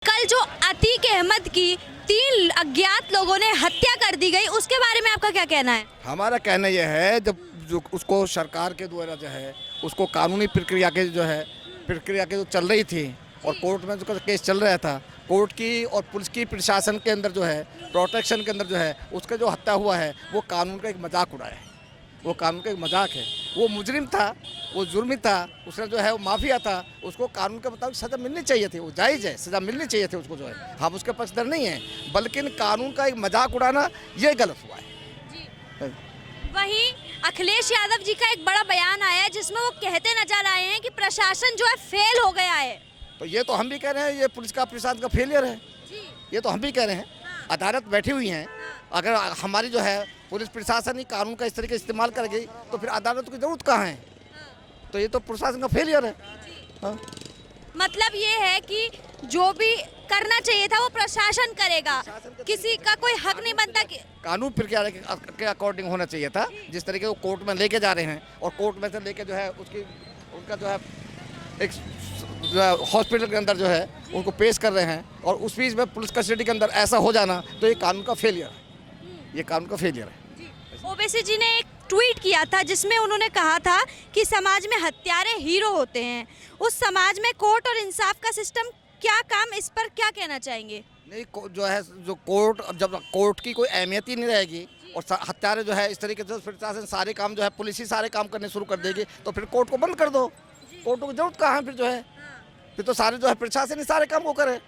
कल जो अतीक अहमद की 3 अज्ञात लोगों ने हत्या कर दी गई, उसके बारे में आपका क्या कहना है? हमारा कहना यह है जब जो उसको सरकार के द्वारा जो है उसको कानूनी प्रक्रिया के जो चल रही थी और कोर्ट में जो केस चल रहा था, कोर्ट की और पुलिस की प्रशासन के अंदर जो है प्रोटेक्शन के अंदर जो है उसका जो हत्या हुआ है वो कानून का एक मजाक उड़ाया है। वो कानून का एक मजाक है। वो मुजरिम था, वो जुर्मी था, उसने जो है वो माफिया था, उसको कानून के मुताबिक सज़ा मिलनी चाहिए थी। वो जायज़ है, सज़ा मिलनी चाहिए थी उसको जो है। हम उसके पक्षधर नहीं हैं, बल्कि कानून का एक मजाक उड़ाना ये गलत हुआ है। वहीं अखिलेश यादव जी का एक बड़ा बयान आया है जिसमें वो कहते नजर आए हैं कि प्रशासन जो है फेल हो गया है। तो ये तो हम भी कह रहे हैं, ये पुलिस का प्रशासन का फेलियर है। ये तो हम भी कह रहे हैं। अदालत बैठी हुई हैं, अगर हमारी जो है पुलिस प्रशासन ही कानून का इस तरीके से इस्तेमाल करेगी तो फिर अदालत की जरूरत कहाँ है? तो ये तो प्रशासन का फेलियर है। हाँ। मतलब ये है कि जो भी करना चाहिए था वो प्रशासन करेगा, किसी का कोई हक नहीं बनता कि कानून प्रक्रिया के अकॉर्डिंग होना चाहिए था। जिस तरीके वो कोर्ट में लेके जा रहे हैं और कोर्ट में से लेके जो है उनका जो है एक हॉस्पिटल के अंदर जो है उनको पेश कर रहे हैं और उस बीच में पुलिस कस्टडी के अंदर ऐसा हो जाना तो ये कानून का फेलियर है। ये कानून का फेलियर है। ओवैसी जी ने एक ट्वीट किया था जिसमें उन्होंने कहा था कि समाज में हत्यारे हीरो होते हैं। उस समाज में कोर्ट और इंसाफ का सिस्टम क्या काम, इस पर क्या कहना चाहेंगे? नहीं, जो है जो कोर्ट, जब कोर्ट की कोई अहमियत ही नहीं रहेगी और हत्यारे जो है इस तरीके से प्रशासन सारे काम जो है पुलिस ही सारे काम करने शुरू कर देगी तो फिर कोर्ट को बंद कर दो। कोर्टों की जरूरत कहाँ है फिर? जो है फिर तो सारे जो है प्रशासन ही सारे काम को करे।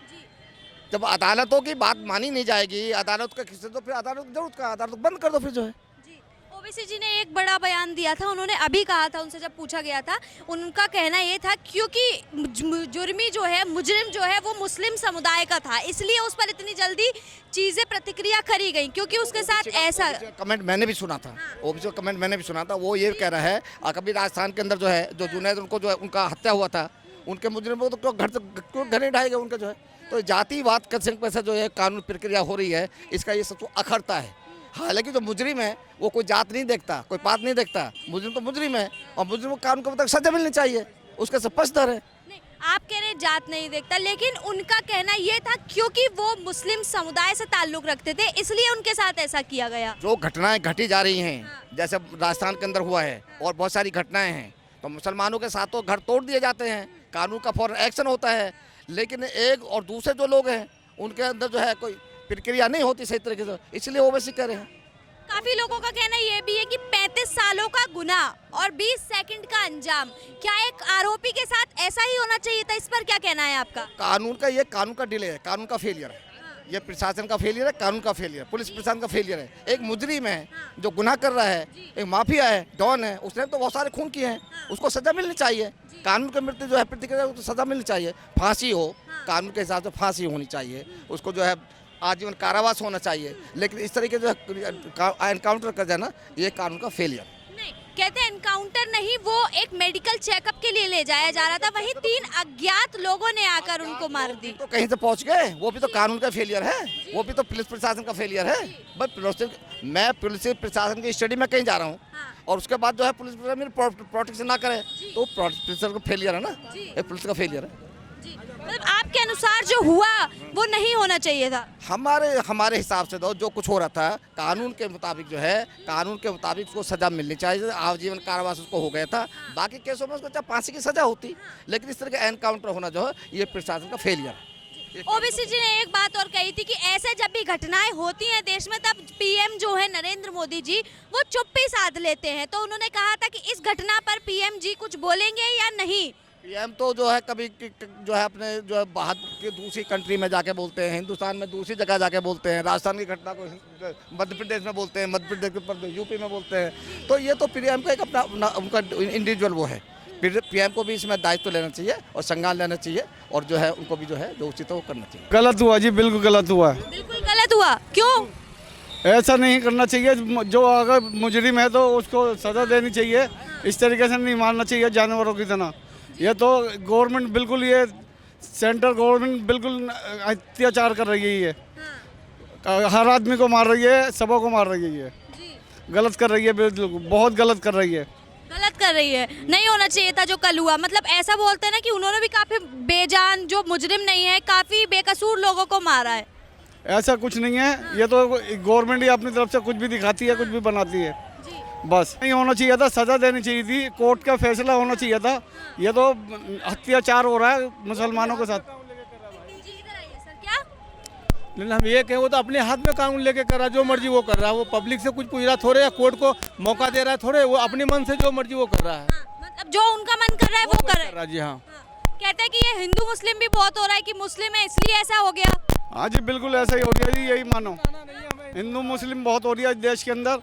जब अदालतों की बात मानी नहीं जाएगी, अदालत का किसी तो फिर अदालत की जरूरत कहाँ? अदालत बंद कर दो फिर जो है। ओवैसी जी ने एक बड़ा बयान दिया था, उन्होंने अभी कहा था, उनसे जब पूछा गया था, उनका कहना ये था क्योंकि जुर्मी जो है, मुजरिम जो है वो मुस्लिम समुदाय का था, इसलिए उस पर इतनी जल्दी चीजें प्रतिक्रिया करी गई क्योंकि उसके साथ ऐसा कमेंट मैंने भी सुना था। ओबीसी का कमेंट मैंने भी सुना था। वो ये कह रहा है कभी राजस्थान के अंदर जो है जो जुनैद उनको जो है उनका हत्या हुआ था, उनके मुजरिमों को तो क्यों घर नहीं ढाएगा उनका जो है। तो जातिवाद का पैसा जो है कानून प्रक्रिया हो रही है, इसका ये सब अखरता है। हालांकि जो मुजरिम है वो कोई जात नहीं देखता, कोई पात नहीं देखता। मुजरिम तो मुजरिम है और मुजरिम को कानून के मुताबिक सजा मिलनी चाहिए, उसका सब पक्षधर है। नहीं, आप कह रहे जात नहीं देखता, लेकिन उनका कहना ये था क्योंकि वो मुस्लिम समुदाय से ताल्लुक रखते थे इसलिए उनके साथ ऐसा किया गया। जो घटनाएं घटी जा रही हैं, जैसे राजस्थान के अंदर हुआ है और बहुत सारी घटनाएं हैं, तो मुसलमानों के साथ तो घर तोड़ दिए जाते हैं, कानून का फौरन एक्शन होता है। लेकिन एक और दूसरे जो लोग हैं उनके अंदर जो है कोई प्रक्रिया नहीं होती सही तरीके से, इसलिए ओवैसी कह रहे हैं। काफी लोगों का कहना ये भी है कि 35 सालों का गुनाह और 20 सेकंड का अंजाम, क्या एक आरोपी के साथ ऐसा ही होना चाहिए था? इस पर क्या कहना है आपका? कानून का डिले है, कानून का फेलियर है। ये प्रशासन का फेलियर है, कानून का फेलियर, पुलिस प्रशासन का फेलियर है। एक मुजरिम है जो गुनाह कर रहा है, एक माफिया है, डॉन है, उसने तो बहुत सारे खून किए हैं, उसको सजा मिलनी चाहिए। कानून के मृत्यु जो है प्रतिक्रिया तो सजा मिलनी चाहिए, फांसी हो, कानून के हिसाब से फांसी होनी चाहिए, उसको जो है आजीवन कारावास होना चाहिए। लेकिन इस तरीके जो एनकाउंटर कर जाना ये कानून का फेलियर। नहीं, कहते हैं एनकाउंटर नहीं, वो एक मेडिकल चेकअप के लिए ले जाया जा रहा था, वहीं 3 अज्ञात लोगों ने आकर उनको मार दी। तो कहीं से पहुंच गए, वो भी तो कानून का फेलियर है, वो भी तो पुलिस प्रशासन का फेलियर है। बस मैं पुलिस प्रशासन की स्टडी में कहीं जा रहा हूँ और उसके बाद जो है पुलिस प्रशासन प्रोटेक्शन ना करे तो प्रशासन का फेलियर है ना, एक पुलिस का फेलियर है। मतलब आपके अनुसार जो हुआ वो नहीं होना चाहिए था? हमारे हिसाब से तो जो कुछ हो रहा था कानून के मुताबिक जो है, कानून के मुताबिक उसको सजा मिलनी चाहिए। आजीवन कारावास उसको हो गया था, बाकी केसों में उसको चाहे फांसी की सजा होती, लेकिन इस तरह का एनकाउंटर होना जो है ये प्रशासन का फेलियर है। ओवैसी जी ने एक बात और कही थी कि ऐसे जब भी घटनाएं होती हैं देश में तब पीएम जो है नरेंद्र मोदी जी वो चुप्पी साध लेते हैं, तो उन्होंने कहा था कि इस घटना पर पीएम जी कुछ बोलेंगे या नहीं? पीएम तो जो है कभी जो है अपने जो है बाहर की दूसरी कंट्री में जाके बोलते हैं, हिंदुस्तान में दूसरी जगह जाके बोलते हैं, राजस्थान की घटना को मध्य प्रदेश में बोलते हैं, मध्य प्रदेश के यूपी में बोलते हैं। तो ये तो पीएम का एक अपना उनका इंडिविजुअल वो है। पीएम को भी इसमें दायित्व लेना चाहिए और संज्ञान लेना चाहिए और जो है उनको भी जो है जो उचित है वो करना चाहिए। गलत हुआ जी, बिल्कुल गलत हुआ। बिल्कुल गलत हुआ। क्यों? ऐसा नहीं करना चाहिए। जो अगर मुजरिम है तो उसको सजा देनी चाहिए, इस तरीके से नहीं मारना चाहिए जानवरों की तरह। ये तो गवर्नमेंट बिल्कुल, ये सेंट्रल गवर्नमेंट बिल्कुल अत्याचार कर रही है। ये हर आदमी को मार रही है, सबों को मार रही है। ये गलत कर रही है, बिल्कुल बहुत गलत कर रही है। गलत कर रही है, नहीं होना चाहिए था जो कल हुआ। मतलब ऐसा बोलते हैं ना कि उन्होंने भी काफी बेजान, जो मुजरिम नहीं है, काफी बेकसूर लोगों को मारा है। ऐसा कुछ नहीं है, ये तो गवर्नमेंट ही अपनी तरफ से कुछ भी दिखाती है, कुछ भी बनाती है। बस नहीं होना चाहिए था, सजा देनी चाहिए थी, कोर्ट का फैसला होना चाहिए था। ये तो अत्याचार हो रहा है मुसलमानों के साथ। लेकिन हम ये कहें, वो तो अपने हाथ में कानून लेके कर रहा है, जो मर्जी वो कर रहा है। वो पब्लिक से कुछ पूछ रहा थोड़े, या कोर्ट को मौका दे रहा है थोड़े, वो अपने मन से जो मर्जी वो कर रहा है। मतलब जो उनका मन कर रहा है वो कर रहा है। जी हाँ। कहते हैं कि ये हिंदू मुस्लिम भी बहुत हो रहा है कि मुस्लिम है इसलिए ऐसा हो गया। हाँ जी, बिल्कुल ऐसा ही हो गया जी, यही मानो। हिंदू मुस्लिम बहुत हो रही है देश के अंदर।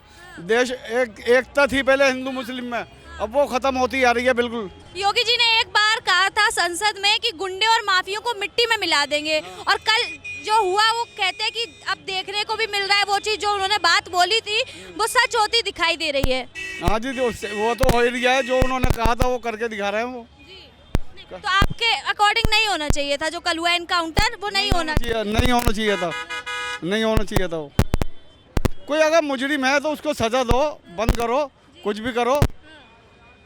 देश एकता थी पहले हिंदू मुस्लिम में, अब वो खत्म होती आ रही है बिल्कुल। योगी जी ने एक बार कहा था संसद में कि गुंडे और माफियों को मिट्टी में मिला देंगे, और कल जो हुआ वो कहते हैं कि अब देखने को भी मिल रहा है वो चीज जो उन्होंने बात बोली थी वो सच होती दिखाई दे रही है। हाँ जी, वो तो हो ही रहा है, जो उन्होंने कहा था वो करके दिखा रहे हैं वो। तो आपके अकॉर्डिंग नहीं होना चाहिए था जो कल हुआ एनकाउंटर, वो नहीं होना चाहिए। नहीं होना चाहिए था, नहीं होना चाहिए था वो। कोई अगर मुजरिम है तो उसको सजा दो, बंद करो, कुछ भी करो,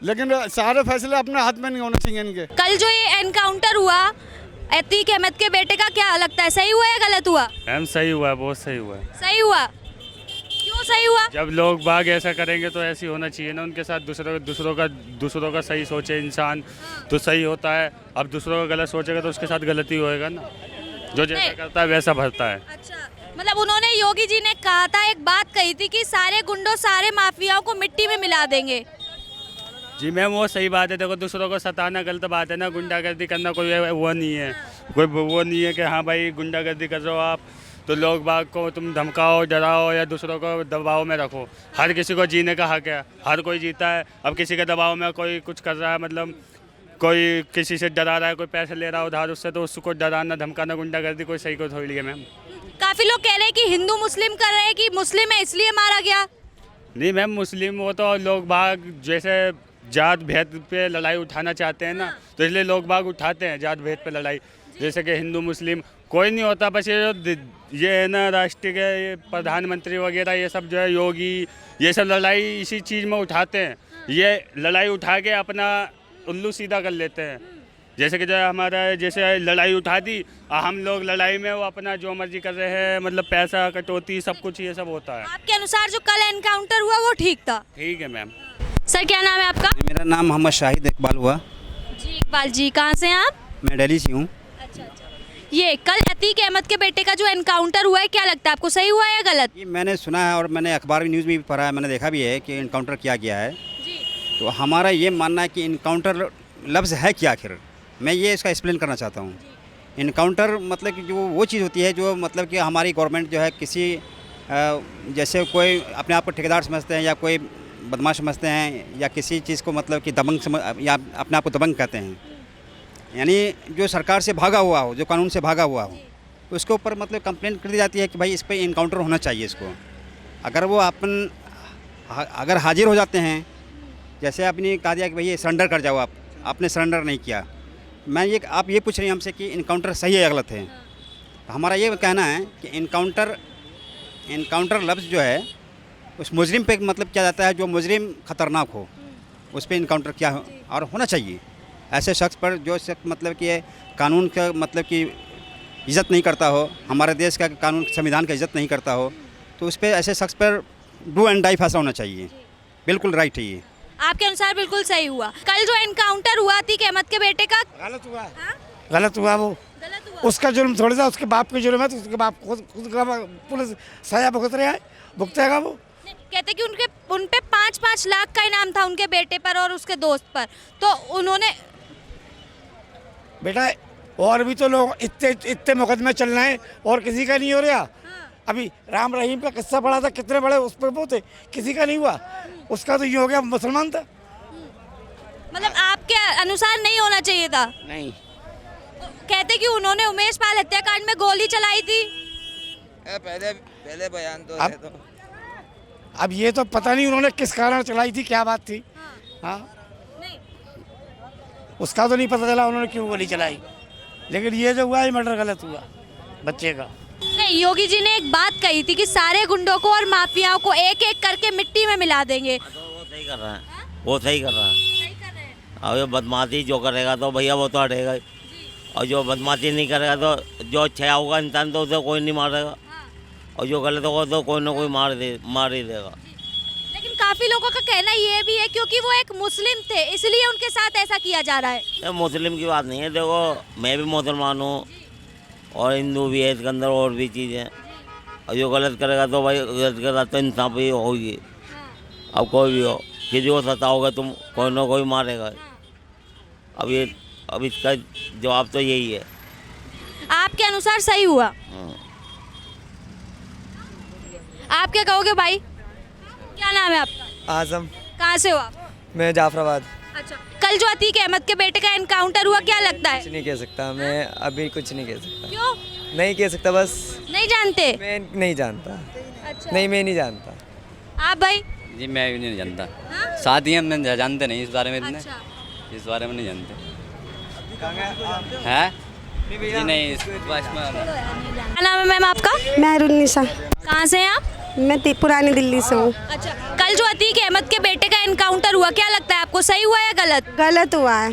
लेकिन सारे फैसले अपने हाथ में नहीं होने चाहिए इनके। कल जो ये एनकाउंटर हुआ अतीक अहमद के बेटे का, क्या लगता है सही हुआ या गलत हुआ? मैम सही हुआ है, बहुत सही हुआ है। सही हुआ, क्यों सही हुआ? जब लोग बाग ऐसा करेंगे तो ऐसी होना चाहिए ना, उनके साथ दूसरों का सही सोचे इंसान तो सही होता है। अब दूसरों का गलत सोचेगा तो उसके साथ गलती होएगा ना, जो जैसा करता है वैसा भरता है। अच्छा, मतलब उन्होंने, योगी जी ने कहा था, एक बात कही थी कि सारे गुंडों सारे माफियाओं को मिट्टी में मिला देंगे। जी मैम वो सही बात है। देखो दूसरों को सताना गलत बात है ना, गुंडागर्दी करना कोई वो नहीं है, कोई वो नहीं है कि हाँ भाई गुंडागर्दी कर रहे हो आप तो लोग बाग को तुम धमकाओ, डराओ या दूसरों को दबाव में रखो। हर किसी को जीने का हक है, हर कोई जीता है। अब किसी के दबाव में कोई कुछ कर रहा है, मतलब कोई किसी से डरा रहा है, कोई पैसे ले रहा है उधार उससे, तो उसको डराना धमकाना गुंडागर्दी कोई सही को थोड़ी है मैम। काफी लोग कह रहे हैं कि हिंदू मुस्लिम कर रहे हैं कि मुस्लिम है इसलिए मारा गया। नहीं मैम, मुस्लिम वो तो लोग बाग जैसे जात भेद पे लड़ाई उठाना चाहते हैं ना, तो इसलिए लोग बाग उठाते हैं जात भेद पे लड़ाई। जैसे कि हिंदू मुस्लिम कोई नहीं होता, बस ये है ना राष्ट्रीय के ये प्रधानमंत्री वगैरह ये सब जो है योगी, ये सब लड़ाई इसी चीज़ में उठाते हैं। ये लड़ाई उठा के अपना उल्लू सीधा कर लेते हैं। जैसे कि जो हमारा जैसे लड़ाई उठा दी, हम लोग लड़ाई में वो अपना जो मर्जी कर रहे हैं, मतलब पैसा कटौती सब कुछ ये सब होता है। आपके अनुसार जो कल एनकाउंटर हुआ वो ठीक था? ठीक है मैम। सर क्या नाम है आपका? मेरा नाम मोहम्मद शाहिद इकबाल हुआ। जी इकबाल जी, कहाँ से हैं आप? मैं दिल्ली से हूँ। अच्छा, ये कल अतीक अहमद के बेटे का जो एनकाउंटर हुआ है, क्या लगता है आपको सही हुआ है या गलत? ये मैंने सुना है और मैंने अखबार न्यूज़ में भी पढ़ा है, मैंने देखा भी है कि इनकाउंटर किया गया है। जी। तो हमारा ये मानना है कि इनकाउंटर लफ्ज़ है क्या आखिर, मैं ये इसका एक्सप्लेन करना चाहता हूँ। इनकाउंटर मतलब कि जो वो चीज़ होती है जो मतलब कि हमारी गवर्नमेंट जो है किसी जैसे कोई अपने आप को ठेकेदार समझते हैं या कोई बदमाश समझते हैं या किसी चीज़ को मतलब कि दबंग या अपने आप को दबंग कहते हैं, यानी जो सरकार से भागा हुआ हो, जो कानून से भागा हुआ हो, तो उसके ऊपर मतलब कंप्लेंट कर दी जाती है कि भाई इस पर इनकाउंटर होना चाहिए इसको। अगर वो अगर हाजिर हो जाते हैं, जैसे आपने कहा दिया कि भाई सरेंडर कर जाओ, आपने सरेंडर नहीं किया, आप ये पूछ रही हैं हमसे कि इनकाउंटर सही है या गलत है। तो हमारा ये कहना है कि इनकाउंटर लफ्ज़ जो है उस मुजरिम पे मतलब किया जाता है जो मुजरिम ख़तरनाक हो, उस पर इनकाउंटर किया हो और होना चाहिए। ऐसे शख्स पर जो शख्स मतलब कि कानून का मतलब कि इज़्ज़त नहीं करता हो, हमारे देश का कानून संविधान का इज़्ज़त नहीं करता हो, तो उस पर ऐसे शख्स पर डू एंड डाई फैसला होना चाहिए। बिल्कुल राइट है ये। आपके अनुसार बिल्कुल सही हुआ। कल जो एनकाउंटर हुआ अतीक अहमद के बेटे का, गलत हुआ। हाँ? गलत हुआ वो, गलत हुआ। उसका जुर्म थोड़ी सा, उसके बाप का जुर्म है, तो उसके बाप खुद पुलिस सजा भुगत रहा है, भुगतेगा वो। कहते कि उन पे 5-5 लाख का इनाम था उनके बेटे पर और उसके दोस्त पर, तो उन्होंने बेटा और भी तो लोग इतने मुकदमे चल रहे हैं और किसी का नहीं हो रहा। अभी राम रहीम का किस्सा पड़ा था, कितने बड़े उस पर वो थे, किसी का नहीं हुआ, उसका तो ये हो गया मुसलमान था। मतलब आपके अनुसार नहीं होना चाहिए था? नहीं, कहते कि उन्होंने उमेश पाल हत्याकांड में गोली चलाई थी। पहले बयान तो है। तो अब ये तो पता नहीं उन्होंने किस कारण चलाई थी, क्या बात थी। हाँ, नहीं। उसका तो नहीं पता चला उन्होंने क्यों गोली चलाई, लेकिन ये जो हुआ ये मर्डर गलत हुआ बच्चे का। नहीं, योगी जी ने एक बात कही थी कि सारे गुंडों को और माफियाओं को एक एक करके मिट्टी में मिला देंगे। वो सही कर रहा है, वो सही कर रहा है। सही कर रहे हैं। और ये बदमाशी जो करेगा तो भैया वो तो हटेगा ही। और जो बदमाशी नहीं करेगा तो जो अच्छा होगा इंसान तो उसे कोई नहीं मारेगा, हाँ। और जो गलत होगा तो कोई ना कोई मार ही देगा। लेकिन काफी लोगों का कहना ये भी है क्योंकि वो एक मुस्लिम थे इसलिए उनके साथ ऐसा किया जा रहा है। ये मुस्लिम की बात नहीं है, देखो मैं भी मुसलमान हूँ और हिंदू भी है, इसके अंदर और भी चीज़ है। और जो गलत करेगा तो भाई गलत के साथ तो इंसाफ ही होगी। अब कोई भी हो, किसी को सताओगे तुम, कोई ना कोई मारेगा। अब इसका जवाब तो यही है। आपके अनुसार सही हुआ? हाँ। आप क्या कहोगे भाई? क्या नाम है आपका? आजम। कहाँ से हो आप? मैं जाफराबाद। अच्छा, कल जो अतीक अहमद के बेटे का एनकाउंटर हुआ, क्या लगता कुछ है? नहीं कह सकता मैं, अभी कुछ नहीं कह सकता। क्यों नहीं कह सकता, बस नहीं जानते? मैं नहीं जानता। अच्छा, नहीं, मैं नहीं जानता। आप भाई? जी मैं भी नहीं जानता। हाँ? शादी हम जानते नहीं इस बारे में इतने, अच्छा, इस बारे में नहीं जानते हैं। जी नहीं इसमें क्या नाम है मैम आपका? महरुन्निसा। कहाँ से हैं आप? मैं पुरानी दिल्ली से हूँ। अच्छा, कल जो अतीक अहमद के बेटे का एनकाउंटर हुआ, क्या लगता है आपको, सही हुआ या गलत? गलत हुआ है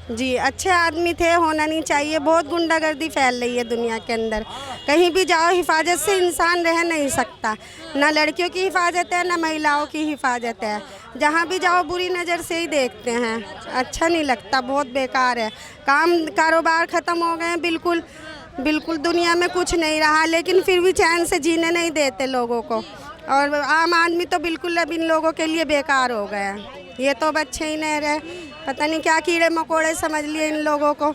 जी, अच्छे आदमी थे, होना नहीं चाहिए। बहुत गुंडागर्दी फैल रही है दुनिया के अंदर। कहीं भी जाओ हिफाजत से इंसान रह नहीं सकता, ना लड़कियों की हिफाजत है ना महिलाओं की हिफाजत है। जहाँ भी जाओ बुरी नज़र से ही देखते हैं, अच्छा नहीं लगता, बहुत बेकार है। काम कारोबार ख़त्म हो गए हैं, बिल्कुल बिल्कुल दुनिया में कुछ नहीं रहा, लेकिन फिर भी चैन से जीने नहीं देते लोगों को। और आम आदमी तो बिल्कुल अब इन लोगों के लिए बेकार हो गया है। ये तो बच्चे ही नहीं रहे, पता नहीं क्या कीड़े मकोड़े समझ लिए इन लोगों को।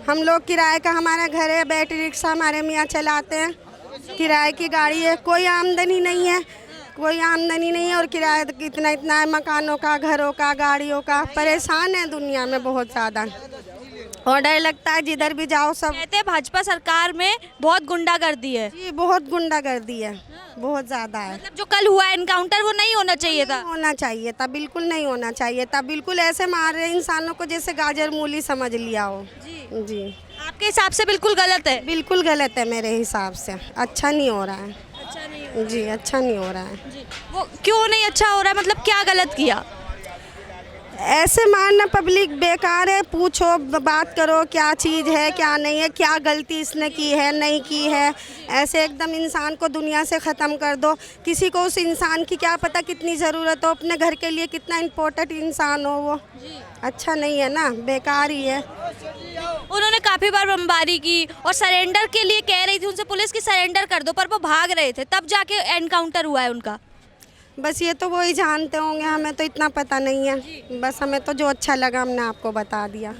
हम लोग किराए का, हमारा घर है, बैटरी रिक्शा हमारे मियाँ चलाते हैं, किराए की गाड़ी है, कोई आमदनी नहीं है, कोई आमदनी नहीं है। और किराया इतना इतना है, मकानों का, घरों का, गाड़ियों का। परेशान है दुनिया में बहुत ज़्यादा, और डर लगता है जिधर भी जाओ सब। कहते हैं भाजपा सरकार में बहुत गुंडागर्दी है। जी बहुत गुंडागर्दी है, बहुत ज़्यादा है। मतलब जो कल हुआ एनकाउंटर वो नहीं होना चाहिए था? होना चाहिए था, बिल्कुल नहीं होना चाहिए था। बिल्कुल ऐसे मार रहे इंसानों को जैसे गाजर मूली समझ लिया हो। जी आपके हिसाब से बिल्कुल गलत है? बिल्कुल गलत है मेरे हिसाब से, अच्छा नहीं हो रहा है। अच्छा नहीं जी अच्छा नहीं हो रहा है। जी, वो क्यों नहीं अच्छा हो रहा है, मतलब क्या गलत किया? ऐसे मारना पब्लिक बेकार है। पूछो, बात करो क्या चीज़ है क्या नहीं है, क्या गलती इसने की है नहीं की है। ऐसे एकदम इंसान को दुनिया से ख़त्म कर दो। किसी को उस इंसान की क्या पता कितनी ज़रूरत हो, अपने घर के लिए कितना इम्पोर्टेंट इंसान हो वो। अच्छा नहीं है ना, बेकार ही है। उन्होंने काफ़ी बार बमबारी की और सरेंडर के लिए कह रही थी उनसे पुलिस की, सरेंडर कर दो, पर वो भाग रहे थे, तब जाके एनकाउंटर हुआ है उनका। बस ये तो वो ही जानते होंगे, हमें तो इतना पता नहीं है। बस हमें तो जो अच्छा लगा हमने आपको बता दिया।